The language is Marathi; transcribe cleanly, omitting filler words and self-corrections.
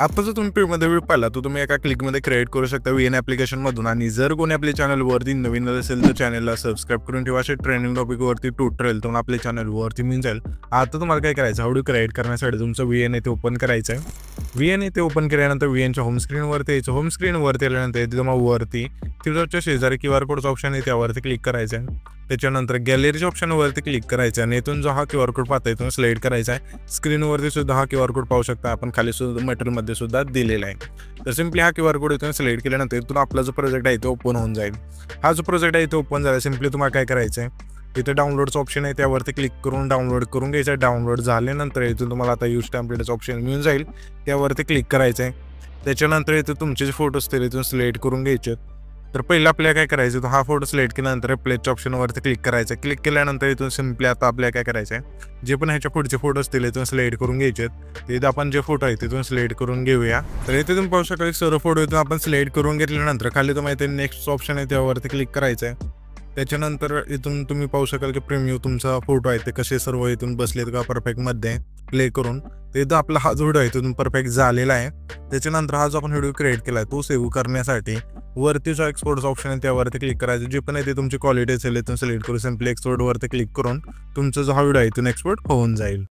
आता जर तुम्ही पेमध्ये व्हिडिओ पाहिला तर तुम्ही एका क्लिकमध्ये क्रिएट करू शकता VN ॲप्लिकेशनमधून. आणि जर कोणी आपल्या चॅनलवरती नवीन असेल तर चॅनलला सबस्क्राईब करून ठेवा. असे ट्रेंडिंग टॉपिकवरती ट्युटोरियल तुम्हाला आपल्या चॅनलवरती मिळून जाईल. आता तुम्हाला काय करायचं, व्हिडिओ क्रिएट करण्यासाठी तुमचं VN इथे ओपन करायचं आहे. VN इथे ओपन केल्यानंतर VNच्या होम स्क्रीनवरती यायचं. होम स्क्रीनवरती आल्यानंतर इथे तुम्हाला वरती तिथच्या शेजारी QR कोडचं ऑप्शन आहे त्यावरती क्लिक करायचं आहे. त्याच्यानंतर गॅलरीच्या ऑप्शनवरती क्लिक करायचं आणि इथून जो हा QR कोड पाहता इथून सिलेक्ट करायचा आहे. स्क्रीनवरती सुद्धा हा QR कोड पाहू शकता आपण, खाली सुद्धा मटेरियलमध्ये सुद्धा दिलेला आहे. तर सिम्पली हा QR कोड इथून सिलेक्ट केल्यानंतर इथून आपला जो प्रोजेक्ट आहे तो ओपन होऊन जाईल. हा जो प्रोजेक्ट आहे तो ओपन झाला. सिम्पली तुम्हाला काय करायचं आहे, इथे डाउनलोडचं ऑप्शन आहे त्यावरती क्लिक करून डाउनलोड करून घ्यायचं. डाउनलोड झाल्यानंतर इथून तुम्हाला आता यूज टेम्पलेटचं ऑप्शन मिळून जाईल, त्यावरती क्लिक करायचं आहे. त्याच्यानंतर इथे तुमचे जे फोटो असतील इथून सिलेक्ट करून घ्यायचे. तर पहिलं आपल्याला काय करायचं, तर हा फोटो सिलेक्ट केल्यानंतर प्लेच्या ऑप्शनवरती क्लिक करायचं. क्लिक केल्यानंतर इथून सिम्पली आता आपल्याला काय करायचं आहे, जे पण ह्याच्या पुढचे फोटो असतील इथून सिलेक्ट करून घ्यायचे. तिथे आपण जे फोटो आहे तिथून सिलेक्ट करून घेऊया. तर इथे तुम्ही पाहू शकता सर्व फोटो इथून आपण सिलेक्ट करून घेतल्यानंतर खाली तुम्हाला इथे नेक्स्ट ऑप्शन आहे त्यावरती क्लिक करायचं आहे. त्याच्यानंतर इथून तुम्ही पाहू शकाल की प्रीमियम तुमचा फोटो आहे ते कसे सर्व इथून बसलेत का परफेक्टमध्ये प्ले करून. तर इथं आपला हा जो व्हिडिओ आहे तिथून परफेक्ट झालेला आहे. त्याच्यानंतर हा जो आपण व्हिडिओ क्रिएट केला आहे तो सेव्ह करण्यासाठी वरती जो एक्सपोर्टचा ऑप्शन आहे त्यावरती क्लिक करायचं. जे पण आहे ते तुमची क्वालिटी असेल इथून सिलेक्ट करून सिम्पली एक्सपोर्टवरती क्लिक करून तुमचा जो हा व्हिडिओ आहे इथून एक्सपोर्ट होऊन जाईल.